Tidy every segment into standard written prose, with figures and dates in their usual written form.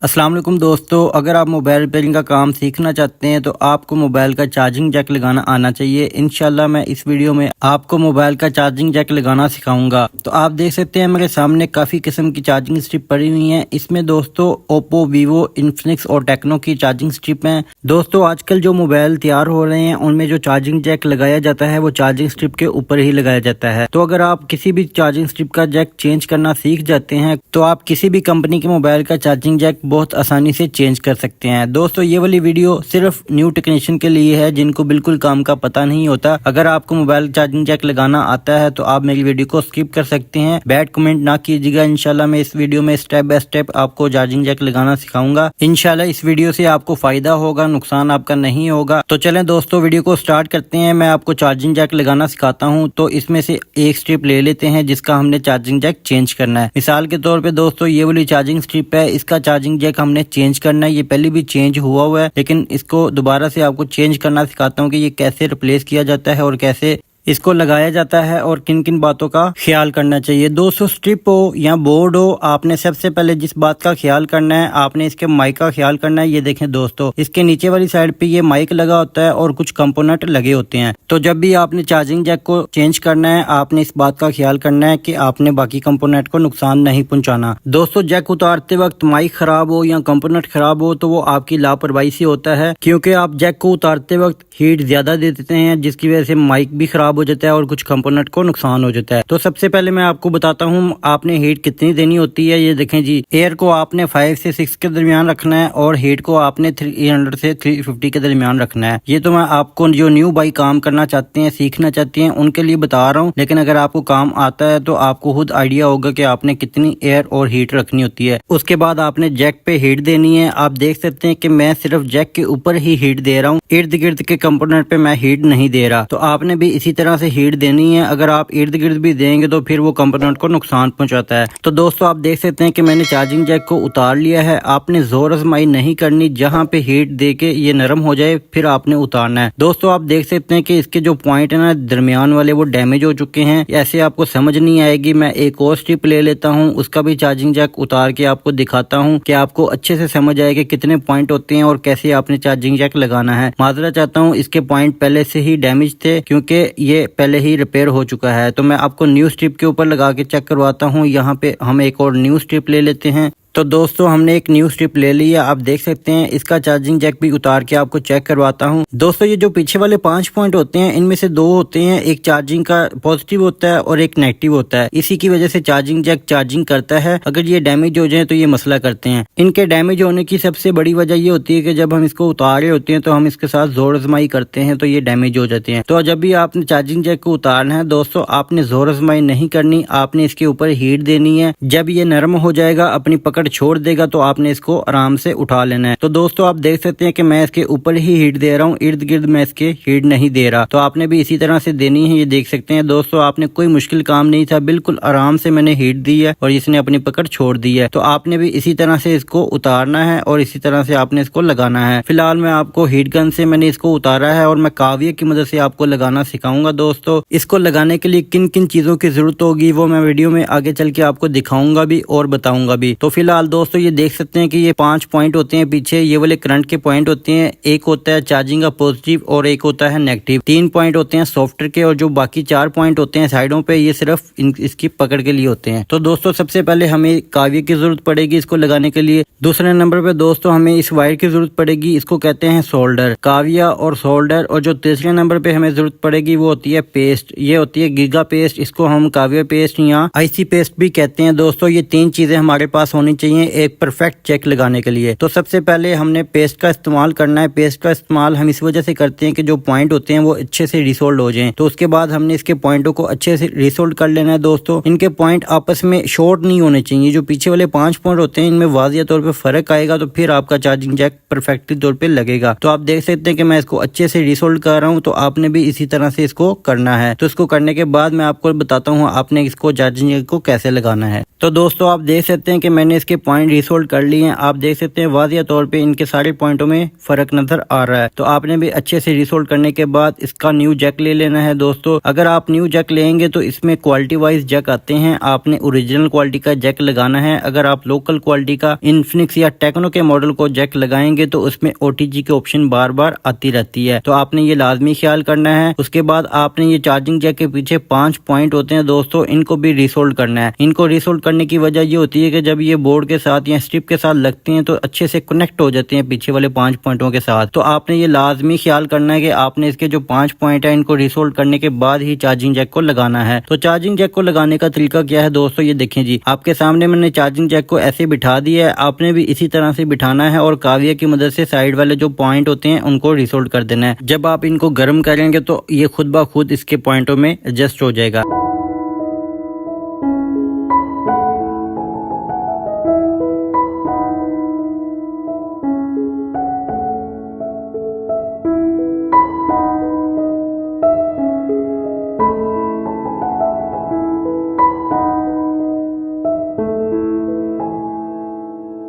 अस्सलाम वालेकुम दोस्तों, अगर आप मोबाइल रिपेयरिंग का काम सीखना चाहते हैं तो आपको मोबाइल का चार्जिंग जैक लगाना आना चाहिए। इंशाल्लाह मैं इस वीडियो में आपको मोबाइल का चार्जिंग जैक लगाना सिखाऊंगा। तो आप देख सकते हैं मेरे सामने काफ़ी किस्म की चार्जिंग स्ट्रिप पड़ी हुई हैं। इसमें दोस्तों ओप्पो, वीवो, इन्फिनिक्स और टेक्नो की चार्जिंग स्ट्रिप हैं। दोस्तों आजकल जो मोबाइल तैयार हो रहे हैं उनमें जो चार्जिंग जैक लगाया जाता है वो चार्जिंग स्ट्रिप के ऊपर ही लगाया जाता है। तो अगर आप किसी भी चार्जिंग स्ट्रिप का जैक चेंज करना सीख जाते हैं तो आप किसी भी कंपनी के मोबाइल का चार्जिंग जैक बहुत आसानी से चेंज कर सकते हैं। दोस्तों ये वाली वीडियो सिर्फ न्यू टेक्नीशियन के लिए है जिनको बिल्कुल काम का पता नहीं होता। अगर आपको मोबाइल चार्जिंग जैक लगाना आता है तो आप मेरी वीडियो को स्किप कर सकते हैं, बैड कमेंट ना कीजिएगा। इंशाल्लाह मैं इस वीडियो में स्टेप बाय स्टेप आपको चार्जिंग जैक लगाना सिखाऊंगा। इंशाल्लाह इस वीडियो से आपको फायदा होगा, नुकसान आपका नहीं होगा। तो चलें दोस्तों वीडियो को स्टार्ट करते हैं। मैं आपको चार्जिंग जैक लगाना सिखाता हूँ। तो इसमें से एक स्ट्रिप ले लेते हैं जिसका हमने चार्जिंग जैक चेंज करना है। मिसाल के तौर पे दोस्तों ये वाली चार्जिंग स्ट्रिप है, इसका चार्जिंग जैक हमने चेंज करना है। ये पहले भी चेंज हुआ है लेकिन इसको दोबारा से आपको चेंज करना सिखाता हूँ कि ये कैसे रिप्लेस किया जाता है और कैसे इसको लगाया जाता है और किन किन बातों का ख्याल करना चाहिए। दोस्तों स्ट्रिप हो या बोर्ड हो, आपने सबसे पहले जिस बात का ख्याल करना है आपने इसके माइक का ख्याल करना है। ये देखें दोस्तों, इसके नीचे वाली साइड पे ये माइक लगा होता है और कुछ कंपोनेंट लगे होते हैं। तो जब भी आपने चार्जिंग जैक को चेंज करना है आपने इस बात का ख्याल करना है कि आपने बाकी कंपोनेंट को नुकसान नहीं पहुंचाना। दोस्तों जैक उतारते वक्त माइक खराब हो या कंपोनेंट खराब हो तो वो आपकी लापरवाही से होता है, क्योंकि आप जैक को उतारते वक्त हीट ज्यादा दे देते हैं जिसकी वजह से माइक भी खराब हो जाता है और कुछ कंपोनेंट को नुकसान हो जाता है। तो सबसे पहले मैं आपको बताता हूँ आपने हीट कितनी देनी होती है। ये देखें जी, एयर को आपने 5 से 6 के दरमियान रखना है और हीट को आपने 300 से 350 के दरमियान रखना है। ये तो मैं आपको जो न्यू बाई काम करना चाहते हैं, सीखना चाहते हैं उनके लिए बता रहा हूँ, लेकिन अगर आपको काम आता है तो आपको खुद आइडिया होगा कि आपने कितनी एयर और हीट रखनी होती है। उसके बाद आपने जैक पे हीट देनी है। आप देख सकते हैं कि मैं सिर्फ जैक के ऊपर ही हीट दे रहा हूँ, इर्द गिर्द के कंपोनेंट पे मैं हीट नहीं दे रहा। तो आपने भी इसी तरह से हीट देनी है। अगर आप इर्द गिर्द भी देंगे तो फिर वो कंपोनेंट को नुकसान पहुंचाता है। तो दोस्तों आप देख सकते हैं कि मैंने चार्जिंग जैक को उतार लिया है। आपने जोर आजमाई नहीं करनी, जहां पे हीट दे के ये नरम हो जाए फिर आपने उतारना है। दोस्तों आप देख सकते हैं कि इसके जो पॉइंट है ना दरमियान वाले वो डैमेज हो चुके हैं। ऐसे आपको समझ नहीं आएगी। मैं एक और स्ट्रिप ले लेता हूँ, उसका भी चार्जिंग जैक उतार के आपको दिखाता हूँ कि आपको अच्छे से समझ आएगा कितने पॉइंट होते हैं और कैसे आपने चार्जिंग जैक लगाना है। माजरा चाहता हूँ इसके पॉइंट पहले से ही डैमेज थे क्योंकि ये पहले ही रिपेयर हो चुका है। तो मैं आपको न्यू स्ट्रिप के ऊपर लगा के चेक करवाता हूँ। यहाँ पे हम एक और न्यू स्ट्रिप ले लेते हैं। तो दोस्तों हमने एक न्यू स्ट्रिप ले ली है, आप देख सकते हैं। इसका चार्जिंग जैक भी उतार के आपको चेक करवाता हूं। दोस्तों ये जो पीछे वाले 5 पॉइंट होते हैं इनमें से 2 होते हैं, एक चार्जिंग का पॉजिटिव होता है और एक नेगेटिव होता है। इसी की वजह से चार्जिंग जैक चार्जिंग करता है। अगर ये डैमेज हो जाए तो ये मसला करते हैं। इनके डैमेज होने की सबसे बड़ी वजह ये होती है कि जब हम इसको उतार रहे होते हैं तो हम इसके साथ जोर आजमाई करते हैं तो ये डैमेज हो जाते हैं। तो जब भी आपने चार्जिंग जैक को उतारना है दोस्तों आपने जोर आजमाई नहीं करनी, आपने इसके ऊपर हीट देनी है। जब ये नरम हो जाएगा अपनी पकड़ छोड़ देगा तो आपने इसको आराम से उठा लेना है। तो दोस्तों आप देख सकते हैं कि मैं इसके ऊपर ही हीट दे रहा हूँ, इर्द गिर्द मैं इसके हीट नहीं दे रहा। तो आपने भी इसी तरह से देनी है। ये देख सकते हैं दोस्तों आपने कोई मुश्किल काम नहीं था, बिल्कुल आराम से मैंने हीट दी है और इसने अपनी पकड़ छोड़ दी है। तो आपने भी इसी तरह से इसको उतारना है और इसी तरह से आपने इसको लगाना है। फिलहाल मैं आपको हीट गन से मैंने इसको उतारा है और मैं काविया की मदद से आपको लगाना सिखाऊंगा। दोस्तों इसको लगाने के लिए किन किन चीजों की जरूरत होगी वो मैं वीडियो में आगे चल के आपको दिखाऊंगा भी और बताऊंगा भी। तो फिलहाल दोस्तों ये देख सकते हैं कि ये 5 पॉइंट होते हैं पीछे, ये वाले करंट के पॉइंट होते हैं। एक होता है चार्जिंग का पॉजिटिव और एक होता है नेगेटिव। 3 पॉइंट होते हैं सॉफ्टवेयर के और जो बाकी 4 पॉइंट होते हैं साइडों पे ये सिर्फ इसकी पकड़ के लिए होते हैं। तो दोस्तों सबसे पहले हमें काविया की जरूरत पड़ेगी इसको लगाने के लिए। दूसरे नंबर पे दोस्तों हमें इस वायर की जरूरत पड़ेगी, इसको कहते हैं सोल्डर, काविया और सोल्डर। और जो तीसरे नंबर पे हमें जरूरत पड़ेगी वो होती है पेस्ट, ये होती है गीगा पेस्ट, इसको हम काविया पेस्ट या आईसी पेस्ट भी कहते हैं। दोस्तों ये 3 चीजें हमारे पास होनी चाहिए एक परफेक्ट जैक लगाने के लिए। तो सबसे पहले हमने पेस्ट का इस्तेमाल करना है। पेस्ट का इस्तेमाल हम इस वजह से करते हैं कि जो पॉइंट होते हैं वो अच्छे से रिसोल्ड हो जाएं। तो उसके बाद हमने इसके पॉइंटों को अच्छे से रिसोल्ड कर लेना है। दोस्तों इनके पॉइंट आपस में शॉर्ट नहीं होने चाहिए। जो पीछे वाले 5 पॉइंट होते हैं इनमें वाजिया तौर पे फर्क आएगा तो फिर आपका चार्जिंग जैक परफेक्टली तौर पे लगेगा। तो आप देख सकते हैं कि मैं इसको अच्छे से रिसोल्ड कर रहा हूँ। तो आपने भी इसी तरह से इसको करना है। तो इसको करने के बाद मैं आपको बताता हूँ आपने इसको चार्जिंग जैक को कैसे लगाना है। तो दोस्तों आप देख सकते हैं कि मैंने इसके पॉइंट रिसोल्व कर लिए हैं। आप देख सकते हैं वाज़िया तौर पे इनके सारे पॉइंटों में फर्क नजर आ रहा है। तो आपने भी अच्छे से रिसोल्व करने के बाद इसका न्यू जैक ले लेना है दोस्तों। अगर आप न्यू जैक लेंगे तो इसमें क्वालिटी वाइज जैक आते हैं, आपने ओरिजिनल क्वालिटी का जैक लगाना है। अगर आप लोकल क्वालिटी का इन्फिनिक्स या टेक्नो के मॉडल को जैक लगाएंगे तो उसमें OTG की ऑप्शन बार बार आती रहती है, तो आपने ये लाजमी ख्याल करना है। उसके बाद आपने ये चार्जिंग जैक के पीछे 5 पॉइंट होते हैं दोस्तों, इनको भी रिसोल्व करना है। इनको रिसोल्व करने की वजह ये होती है कि जब ये बोर्ड के साथ या स्ट्रिप के साथ लगती हैं तो अच्छे से कनेक्ट हो जाते हैं पीछे वाले 5 पॉइंटों के साथ। तो आपने ये लाजमी ख्याल करना है कि आपने इसके जो 5 पॉइंट है इनको रिसोल्व करने के बाद ही चार्जिंग जैक को लगाना है। तो चार्जिंग जैक को लगाने का तरीका क्या है दोस्तों, ये देखें जी, आपके सामने मैंने चार्जिंग जैक को ऐसे बिठा दिया है, आपने भी इसी तरह से बिठाना है और काविया की मदद से साइड वाले जो पॉइंट होते हैं उनको रिसोल्व कर देना है। जब आप इनको गर्म करेंगे तो ये खुद ब खुद इसके पॉइंटों में एडजस्ट हो जाएगा।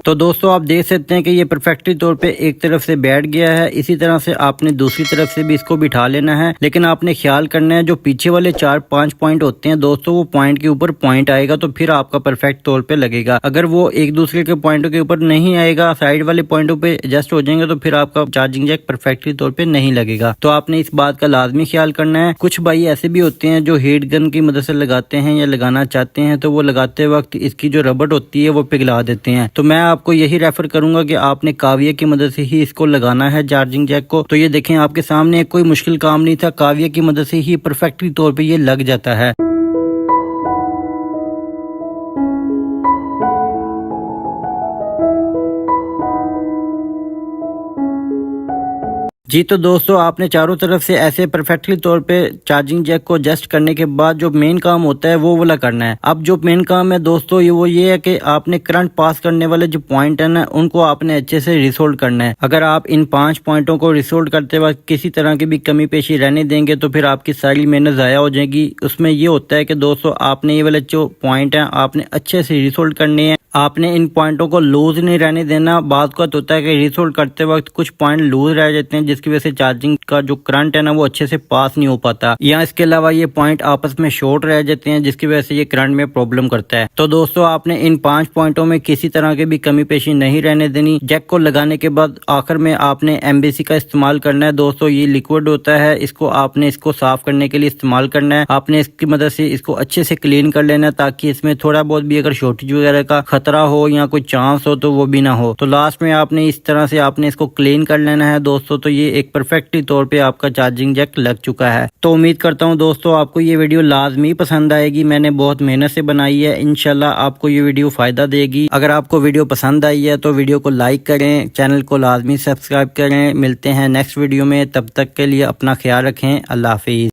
तो दोस्तों आप देख सकते हैं कि ये परफेक्टली तौर पे एक तरफ से बैठ गया है। इसी तरह से आपने दूसरी तरफ से भी इसको बिठा लेना है, लेकिन आपने ख्याल करना है जो पीछे वाले 4-5 पॉइंट होते हैं दोस्तों, वो पॉइंट के ऊपर पॉइंट आएगा तो फिर आपका परफेक्ट तौर पे लगेगा। अगर वो एक दूसरे के पॉइंटों के ऊपर नहीं आएगा, साइड वाले पॉइंटों पे एडजस्ट हो जाएंगे, तो फिर आपका चार्जिंग जैक परफेक्टली तौर पे नहीं लगेगा। तो आपने इस बात का लाजमी ख्याल करना है। कुछ भाई ऐसे भी होते हैं जो हीट गन की मदद से लगाते हैं या लगाना चाहते हैं, तो वो लगाते वक्त इसकी जो रबड़ होती है वो पिघला देते हैं। तो मैं आपको यही रेफर करूंगा कि आपने काविया की मदद से ही इसको लगाना है चार्जिंग जैक को। तो ये देखें आपके सामने कोई मुश्किल काम नहीं था, काविया की मदद से ही परफेक्टली तौर पे ये लग जाता है। जी तो दोस्तों आपने चारों तरफ से ऐसे परफेक्टली तौर पे चार्जिंग जैक को एडजस्ट करने के बाद जो मेन काम होता है वो वाला करना है। अब जो मेन काम है दोस्तों ये है कि आपने करंट पास करने वाले जो पॉइंट है ना, उनको आपने अच्छे से रिसोल्व करना है। अगर आप इन 5 पॉइंटों को रिसोल्व करते वक्त किसी तरह की भी कमी पेशी रहने देंगे तो फिर आपकी सारी मेहनत ज़ाया हो जाएगी। उसमें ये होता है कि दोस्तों आपने ये वाले जो पॉइंट है आपने अच्छे से रिसोल्व करने हैं। आपने इन पॉइंटों को लूज नहीं रहने देना। बात का होता है कि रिसोल्व करते वक्त कुछ पॉइंट लूज रह जाते हैं जिसकी वजह से चार्जिंग का जो करंट है ना वो अच्छे से पास नहीं हो पाता, या इसके अलावा ये पॉइंट आपस में शॉर्ट रह जाते हैं जिसकी वजह से ये करंट में प्रॉब्लम करता है। तो दोस्तों आपने इन 5 पॉइंटों में किसी तरह की भी कमी पेशी नहीं रहने देनी। जैक को लगाने के बाद आखिर में आपने MBC का इस्तेमाल करना है दोस्तों। ये लिक्विड होता है, इसको आपने इसको साफ करने के लिए इस्तेमाल करना है। आपने इसकी मदद से इसको अच्छे से क्लीन कर लेना है ताकि इसमें थोड़ा बहुत भी अगर शॉर्टेज वगैरह का खतरा हो या कोई चांस हो तो वो भी ना हो। तो लास्ट में आपने इस तरह से आपने इसको क्लीन कर लेना है दोस्तों। तो ये एक परफेक्टली तौर पे आपका चार्जिंग जैक लग चुका है। तो उम्मीद करता हूँ दोस्तों आपको ये वीडियो लाजमी पसंद आएगी। मैंने बहुत मेहनत से बनाई है, इंशाल्लाह आपको ये वीडियो फायदा देगी। अगर आपको वीडियो पसंद आई है तो वीडियो को लाइक करें, चैनल को लाजमी सब्सक्राइब करें। मिलते हैं नेक्स्ट वीडियो में, तब तक के लिए अपना ख्याल रखें। अल्लाह हाफिज।